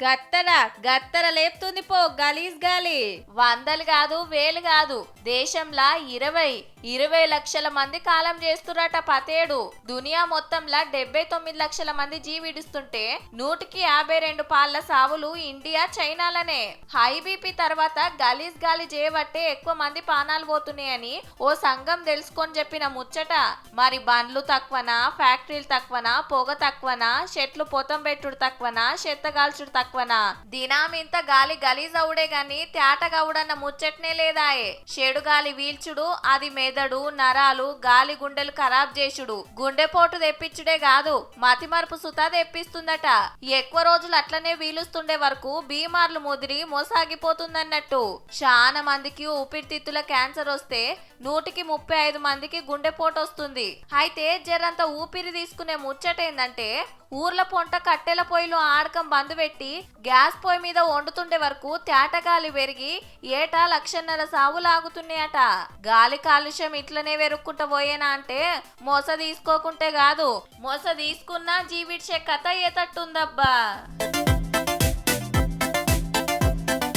గత్తర గత్తర లేపుతుంది పో గలీజ్ గాలి. వందలు కాదు వేలు కాదు, దేశంలా 20 లక్షల మంది కాలం చేస్తురట పతేడు. దునియా మొత్తంలా 79 లక్షల మంది జీవిడుస్తుంటే 152 పాళ్ల సావులు ఇండియా చైనాలనే. హై బీపీ తర్వాత గలీజ్ గాలి చేయబట్టే ఎక్కువ మంది పానాలు పోతున్నాయని ఓ సంఘం తెలుసుకొని చెప్పిన ముచ్చట. మరి బండ్లు తక్కువనా, ఫ్యాక్టరీలు తక్కువనా, పొగ తక్కువనా, చెట్లు పొతం పెట్టుడు తక్కువనా, చెత్తగాల్చుడు తక్కువనా? దినామింత గాలి గలీజ్ అవుడే గాని తేటగవుడన్న ముచ్చట్నే లేదాయే. చెడు గాలి వీల్చుడు, అది మెదడు నరాలు గాలి గుండెలు ఖరాబ్ చేసుడు, గుండెపోటు తెప్పించుడే కాదు మతిమరుపు సుతా తెప్పిస్తుందట. ఎక్కువ రోజులు అట్లనే వీలుస్తుండే వరకు బీమార్లు ముదిరి మోసాగిపోతుందన్నట్టు. చాలా మందికి ఊపిరితిత్తుల క్యాన్సర్ వస్తే 135 మందికి గుండెపోటు వస్తుంది. అయితే జరంత ఊపిరి తీసుకునే ముచ్చటేందంటే ఊర్ల పొంట కట్టెల పొయ్యిలో ఆడకం బంద్ పెట్టి గ్యాస్ పొయ్యి మీద వండుతుండే వరకు తేటగాలి పెరిగి ఏటా 1.5 లక్షల సావులాగుతున్నాయట. గాలి కాలుష్యం ఇట్లనే వెరుక్కుంటా పోయేనా అంటే మొస తీసుకోకుంటే కాదు, మొస తీసుకున్నా జీవిడ్చే కథ ఏతట్టుందబ్బా.